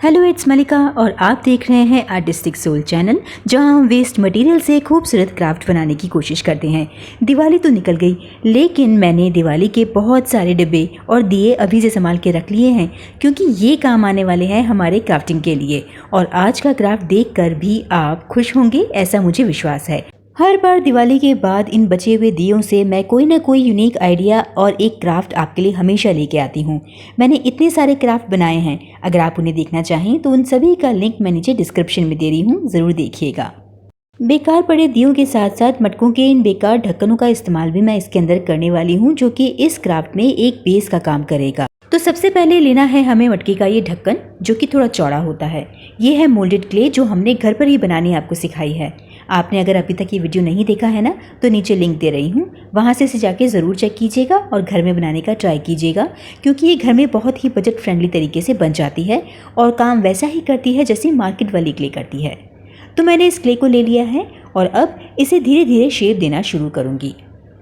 Hello, it's मलिका और आप देख रहे हैं आर्टिस्टिक सोल चैनल, जहां हम वेस्ट मटेरियल से खूबसूरत क्राफ्ट बनाने की कोशिश करते हैं। दिवाली तो निकल गई, लेकिन मैंने दिवाली के बहुत सारे डिब्बे और दिए अभी से संभाल के रख लिए हैं, क्योंकि ये काम आने वाले हैं हमारे क्राफ्टिंग के लिए। और आज का क्राफ्ट देखकर भी आप खुश होंगे, ऐसा मुझे विश्वास है। हर बार दिवाली के बाद इन बचे हुए दियों से मैं कोई ना कोई यूनिक आइडिया और एक क्राफ्ट आपके लिए हमेशा लेके आती हूँ। मैंने इतने सारे क्राफ्ट बनाए हैं, अगर आप उन्हें देखना चाहें तो उन सभी का लिंक मैं नीचे डिस्क्रिप्शन में दे रही हूँ, ज़रूर देखिएगा। बेकार पड़े दियों के साथ साथ मटकों के इन बेकार ढक्कनों का इस्तेमाल भी मैं इसके अंदर करने वाली हूँ, जो कि इस क्राफ्ट में एक बेस का काम करेगा। तो सबसे पहले लेना है हमें मटके का ये ढक्कन, जो कि थोड़ा चौड़ा होता है। ये है मोल्डेड क्ले, जो हमने घर पर ही बनानी आपको सिखाई है। आपने अगर अभी तक ये वीडियो नहीं देखा है ना, तो नीचे लिंक दे रही हूँ, वहाँ से इसे जाके ज़रूर चेक कीजिएगा और घर में बनाने का ट्राई कीजिएगा, क्योंकि ये घर में बहुत ही बजट फ्रेंडली तरीके से बन जाती है और काम वैसा ही करती है जैसे मार्केट वाली क्ले करती है। तो मैंने इस क्ले को ले लिया है और अब इसे धीरे धीरे शेप देना शुरू करूँगी।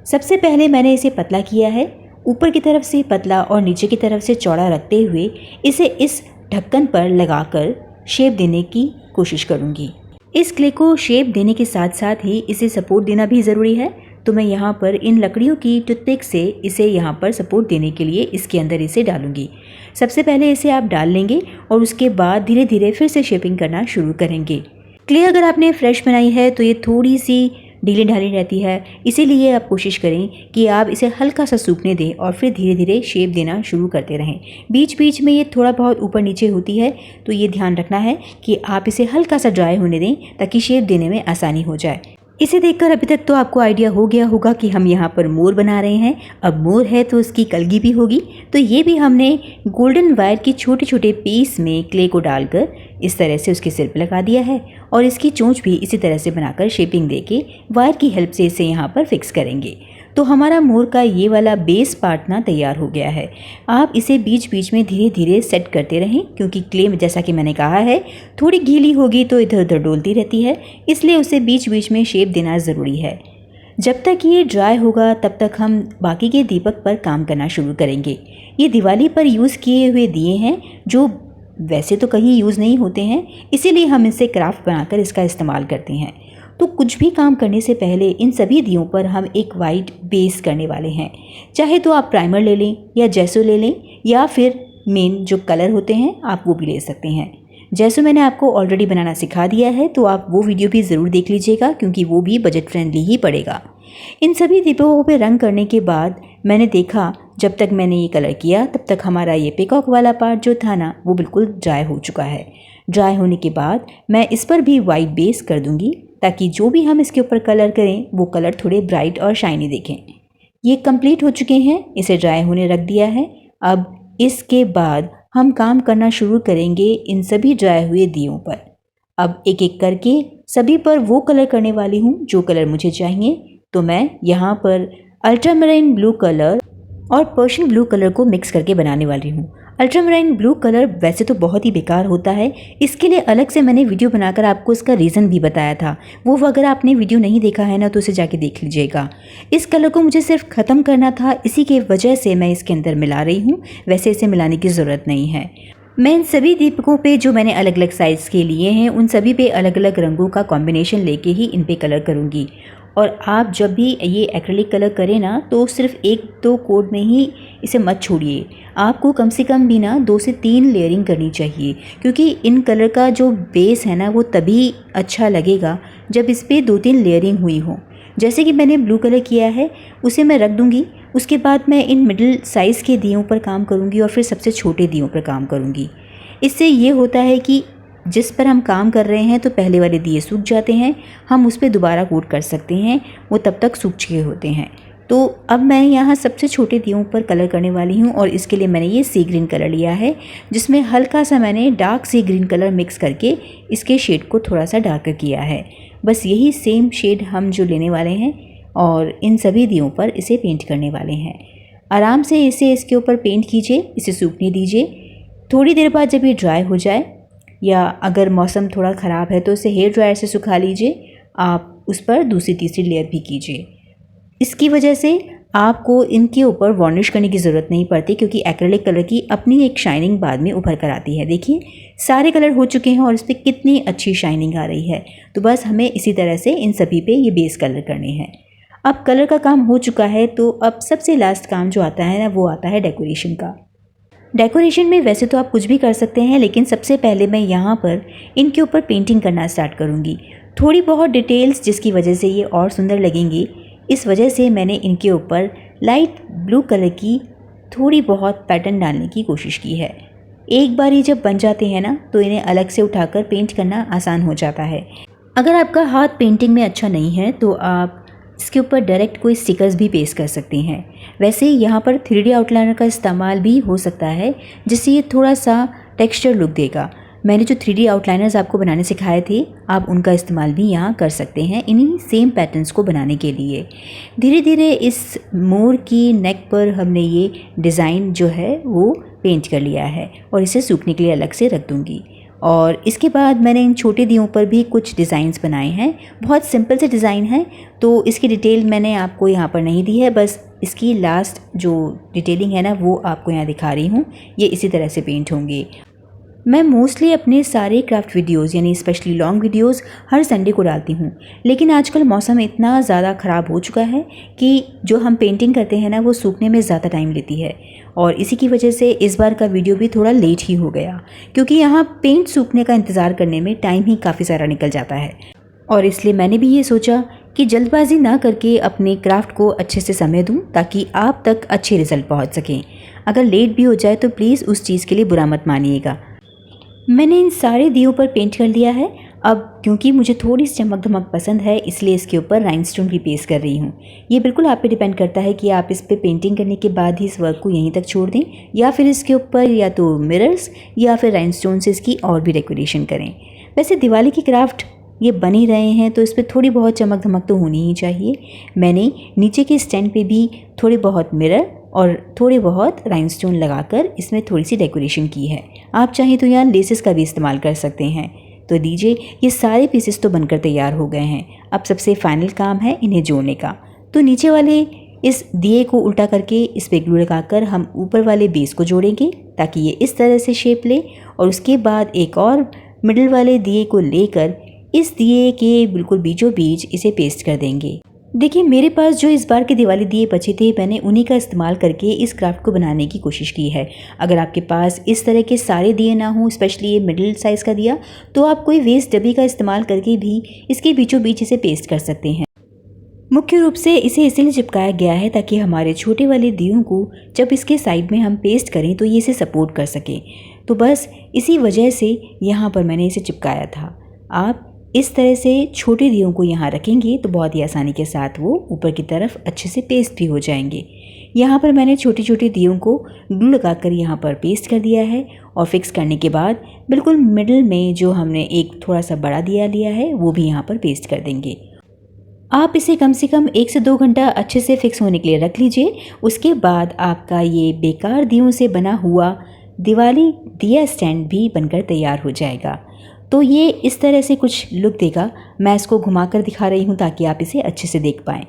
सबसे पहले मैंने इसे पतला किया है, ऊपर की तरफ से पतला और नीचे की तरफ से चौड़ा रखते हुए इसे इस ढक्कन पर लगाकर शेप देने की कोशिश करूँगी। इस क्ले को शेप देने के साथ साथ ही इसे सपोर्ट देना भी ज़रूरी है, तो मैं यहाँ पर इन लकड़ियों की टूथपिक से इसे यहाँ पर सपोर्ट देने के लिए इसके अंदर इसे डालूंगी। सबसे पहले इसे आप डाल लेंगे और उसके बाद धीरे धीरे फिर से शेपिंग करना शुरू करेंगे। क्ले अगर आपने फ्रेश बनाई है तो ये थोड़ी सी ढीली ढाली रहती है, इसीलिए आप कोशिश करें कि आप इसे हल्का सा सूखने दें और फिर धीरे धीरे शेप देना शुरू करते रहें। बीच बीच में ये थोड़ा बहुत ऊपर नीचे होती है, तो ये ध्यान रखना है कि आप इसे हल्का सा ड्राई होने दें ताकि शेप देने में आसानी हो जाए। इसे देखकर अभी तक तो आपको आइडिया हो गया होगा कि हम यहाँ पर मोर बना रहे हैं। अब मोर है तो उसकी कलगी भी होगी, तो ये भी हमने गोल्डन वायर की छोटे छोटे पीस में क्ले को डालकर इस तरह से उसके सिर पर लगा दिया है और इसकी चोंच भी इसी तरह से बनाकर शेपिंग देके वायर की हेल्प से इसे यहाँ पर फिक्स करेंगे। तो हमारा मोर का ये वाला बेस पार्ट ना तैयार हो गया है। आप इसे बीच बीच में धीरे धीरे सेट करते रहें, क्योंकि क्ले में जैसा कि मैंने कहा है थोड़ी गीली होगी तो इधर उधर डोलती रहती है, इसलिए उसे बीच बीच में शेप देना ज़रूरी है। जब तक ये ड्राई होगा तब तक हम बाकी के दीपक पर काम करना शुरू करेंगे। ये दिवाली पर यूज़ किए हुए दिए हैं, जो वैसे तो कहीं यूज़ नहीं होते हैं, इसीलिए हम इनसे क्राफ्ट बनाकर इसका इस्तेमाल करते हैं। तो कुछ भी काम करने से पहले इन सभी दियों पर हम एक वाइट बेस करने वाले हैं। चाहे तो आप प्राइमर ले लें या जैसो ले लें, या फिर मेन जो कलर होते हैं आप वो भी ले सकते हैं। जैसो मैंने आपको ऑलरेडी बनाना सिखा दिया है, तो आप वो वीडियो भी ज़रूर देख लीजिएगा, क्योंकि वो भी बजट फ्रेंडली ही पड़ेगा। इन सभी दीपों पे रंग करने के बाद मैंने देखा, जब तक मैंने ये कलर किया तब तक हमारा ये पिकॉक वाला पार्ट जो था ना, वो बिल्कुल ड्राई हो चुका है। ड्राई होने के बाद मैं इस पर भी वाइट बेस कर दूंगी, ताकि जो भी हम इसके ऊपर कलर करें वो कलर थोड़े ब्राइट और शाइनी दिखें। ये कंप्लीट हो चुके हैं, इसे ड्राई होने रख दिया है। अब इसके बाद हम काम करना शुरू करेंगे इन सभी ड्राई हुए दियों पर। अब एक एक करके सभी पर वो कलर करने वाली हूँ जो कलर मुझे चाहिए। तो मैं यहाँ पर अल्ट्रामरीन ब्लू कलर और पर्शियन ब्लू कलर को मिक्स करके बनाने वाली हूँ। अल्ट्रामरीन ब्लू कलर वैसे तो बहुत ही बेकार होता है, इसके लिए अलग से मैंने वीडियो बनाकर आपको इसका रीज़न भी बताया था। वो अगर आपने वीडियो नहीं देखा है ना, तो उसे जाके देख लीजिएगा। इस कलर को मुझे सिर्फ ख़त्म करना था, इसी के वजह से मैं इसके अंदर मिला रही हूँ, वैसे इसे मिलाने की ज़रूरत नहीं है। मैं इन सभी दीपकों पे जो मैंने अलग अलग साइज़ के लिए हैं, उन सभी पे अलग अलग रंगों का कॉम्बिनेशन लेके ही इन पे कलर करूँगी। और आप जब भी ये एक्रेलिक कलर करें ना, तो सिर्फ एक दो कोट में ही इसे मत छोड़िए। आपको कम से कम भी ना 2 से 3 लेयरिंग करनी चाहिए, क्योंकि इन कलर का जो बेस है ना, वो तभी अच्छा लगेगा जब इस पर 2-3 लेयरिंग हुई हो। जैसे कि मैंने ब्लू कलर किया है, उसे मैं रख दूँगी। उसके बाद मैं इन मिडिल साइज़ के दियों पर काम करूँगी और फिर सबसे छोटे दियों पर काम करूँगी। इससे ये होता है कि जिस पर हम काम कर रहे हैं तो पहले वाले दिए सूख जाते हैं, हम उस पर दोबारा कोट कर सकते हैं, वो तब तक सूख चुके होते हैं। तो अब मैं यहाँ सबसे छोटे दियों पर कलर करने वाली हूँ, और इसके लिए मैंने ये सी ग्रीन कलर लिया है, जिसमें हल्का सा मैंने डार्क सी ग्रीन कलर मिक्स करके इसके शेड को थोड़ा सा डार्कर किया है। बस यही सेम शेड हम जो लेने वाले हैं और इन सभी दियों पर इसे पेंट करने वाले हैं। आराम से इसे इसके ऊपर पेंट कीजिए, इसे सूखने दीजिए। थोड़ी देर बाद जब ये ड्राई हो जाए, या अगर मौसम थोड़ा ख़राब है तो इसे हेयर ड्रायर से सुखा लीजिए। आप उस पर दूसरी तीसरी लेयर भी कीजिए। इसकी वजह से आपको इनके ऊपर वार्निश करने की ज़रूरत नहीं पड़ती, क्योंकि एक्रेलिक कलर की अपनी एक शाइनिंग बाद में उभर कर आती है। देखिए सारे कलर हो चुके हैं और इस पर कितनी अच्छी शाइनिंग आ रही है। तो बस हमें इसी तरह से इन सभी पे ये बेस कलर करने हैं। अब कलर का काम हो चुका है, तो अब सबसे लास्ट काम जो आता है ना, वो आता है डेकोरेशन का। डेकोरेशन में वैसे तो आप कुछ भी कर सकते हैं, लेकिन सबसे पहले मैं यहाँ पर इनके ऊपर पेंटिंग करना स्टार्ट करूँगी। थोड़ी बहुत डिटेल्स जिसकी वजह से ये और सुंदर लगेंगी, इस वजह से मैंने इनके ऊपर लाइट ब्लू कलर की थोड़ी बहुत पैटर्न डालने की कोशिश की है। एक बार ये जब बन जाते हैं ना, तो इन्हें अलग से उठाकर पेंट करना आसान हो जाता है। अगर आपका हाथ पेंटिंग में अच्छा नहीं है तो आप इसके ऊपर डायरेक्ट कोई स्टिकर्स भी पेस्ट कर सकती हैं। वैसे यहाँ पर 3D आउटलाइनर का इस्तेमाल भी हो सकता है, जिससे ये थोड़ा सा टेक्सचर लुक देगा। मैंने जो 3D आउटलाइनर्स आपको बनाने सिखाए थे, आप उनका इस्तेमाल भी यहाँ कर सकते हैं इन्हीं सेम पैटर्न्स को बनाने के लिए। धीरे धीरे इस मोर की नेक पर हमने ये डिज़ाइन जो है वो पेंट कर लिया है और इसे सूखने के लिए अलग से रख दूँगी। और इसके बाद मैंने इन छोटे दियों पर भी कुछ डिज़ाइंस बनाए हैं। बहुत सिंपल से डिज़ाइन है, तो इसकी डिटेल मैंने आपको यहाँ पर नहीं दी है, बस इसकी लास्ट जो डिटेलिंग है ना, वो आपको यहाँ दिखा रही हूँ। ये इसी तरह से पेंट होंगे। मैं मोस्टली अपने सारे क्राफ्ट वीडियोज़ यानी स्पेशली लॉन्ग वीडियोज़ हर संडे को डालती हूँ, लेकिन आजकल मौसम इतना ज़्यादा ख़राब हो चुका है कि जो हम पेंटिंग करते हैं ना, वो सूखने में ज़्यादा टाइम लेती है। और इसी की वजह से इस बार का वीडियो भी थोड़ा लेट ही हो गया, क्योंकि यहाँ पेंट सूखने का इंतज़ार करने में टाइम ही काफ़ी सारा निकल जाता है। और इसलिए मैंने भी ये सोचा कि जल्दबाजी ना करके अपने क्राफ्ट को अच्छे से समय दूं, ताकि आप तक अच्छे रिज़ल्ट पहुंच सकें। अगर लेट भी हो जाए तो प्लीज़ उस चीज़ के लिए बुरा मत मानिएगा। मैंने इन सारे दियों पर पेंट कर लिया है। अब क्योंकि मुझे थोड़ी सी चमक धमक पसंद है, इसलिए इसके ऊपर राइनस्टोन भी पेस्ट कर रही हूँ। ये बिल्कुल आप पे डिपेंड करता है कि आप इस पे पेंटिंग करने के बाद ही इस वर्क को यहीं तक छोड़ दें, या फिर इसके ऊपर या तो मिरर्स या फिर राइनस्टोन से इसकी और भी डेकोरेशन करें। वैसे दिवाली की क्राफ्ट ये बन ही रहे हैं, तो इस पर थोड़ी बहुत चमक धमक तो होनी ही चाहिए। मैंने नीचे के स्टैंड पे भी थोड़ी बहुत मिरर और थोड़े बहुत राइनस्टोन लगाकर इसमें थोड़ी सी डेकोरेशन की है। आप चाहें तो यहाँ लेसेस का भी इस्तेमाल कर सकते हैं। तो लीजिए, ये सारे पीसेस तो बनकर तैयार हो गए हैं। अब सबसे फाइनल काम है इन्हें जोड़ने का। तो नीचे वाले इस दिए को उल्टा करके इस पे ग्लू लगाकर हम ऊपर वाले बेस को जोड़ेंगे, ताकि ये इस तरह से शेप ले। और उसके बाद एक और मिडिल वाले दिए को लेकर इस दिए के बिल्कुल बीचों बीच इसे पेस्ट कर देंगे। देखिए, मेरे पास जो इस बार के दिवाली दिए बचे थे, मैंने उन्हीं का इस्तेमाल करके इस क्राफ्ट को बनाने की कोशिश की है। अगर आपके पास इस तरह के सारे दिए ना हों, स्पेशली ये मिडिल साइज़ का दिया, तो आप कोई वेस्ट डब्बी का इस्तेमाल करके भी इसके बीचों बीच इसे पेस्ट कर सकते हैं। मुख्य रूप से इसे इसलिए चिपकाया गया है ताकि हमारे छोटे वाले दियों को जब इसके साइड में हम पेस्ट करें तो ये इसे सपोर्ट कर सके। तो बस इसी वजह से यहाँ पर मैंने इसे चिपकाया था। आप इस तरह से छोटे दियों को यहाँ रखेंगे तो बहुत ही आसानी के साथ वो ऊपर की तरफ अच्छे से पेस्ट भी हो जाएंगे। यहाँ पर मैंने छोटे छोटे दियों को ग्लू लगाकर यहाँ पर पेस्ट कर दिया है और फिक्स करने के बाद बिल्कुल मिडिल में जो हमने एक थोड़ा सा बड़ा दिया लिया है वो भी यहाँ पर पेस्ट कर देंगे। आप इसे कम से कम 1 से 2 घंटा अच्छे से फिक्स होने के लिए रख लीजिए। उसके बाद आपका ये बेकार दियों से बना हुआ दिवाली दिया स्टैंड भी बनकर तैयार हो जाएगा। तो ये इस तरह से कुछ लुक देगा। मैं इसको घुमाकर दिखा रही हूँ ताकि आप इसे अच्छे से देख पाएँ।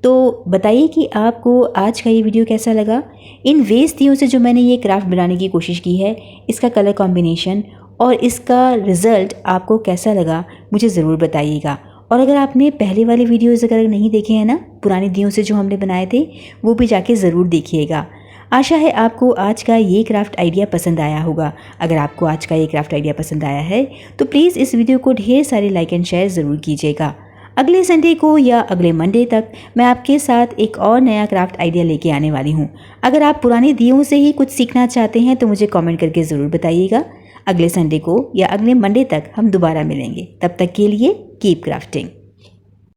तो बताइए कि आपको आज का ये वीडियो कैसा लगा। इन वेस्ट दियों से जो मैंने ये क्राफ्ट बनाने की कोशिश की है, इसका कलर कॉम्बिनेशन और इसका रिज़ल्ट आपको कैसा लगा मुझे ज़रूर बताइएगा। और अगर आपने पहले वाले वीडियोज़ अगर नहीं देखे हैं ना, पुराने दियों से जो हमने बनाए थे, वो भी जाके ज़रूर देखिएगा। आशा है आपको आज का ये क्राफ्ट आइडिया पसंद आया होगा। अगर आपको आज का ये क्राफ्ट आइडिया पसंद आया है तो प्लीज़ इस वीडियो को ढेर सारे लाइक एंड शेयर ज़रूर कीजिएगा। अगले संडे को या अगले मंडे तक मैं आपके साथ एक और नया क्राफ्ट आइडिया लेके आने वाली हूँ। अगर आप पुराने दियों से ही कुछ सीखना चाहते हैं तो मुझे कमेंट करके ज़रूर बताइएगा। अगले संडे को या अगले मंडे तक हम दोबारा मिलेंगे। तब तक के लिए कीप क्राफ्टिंग।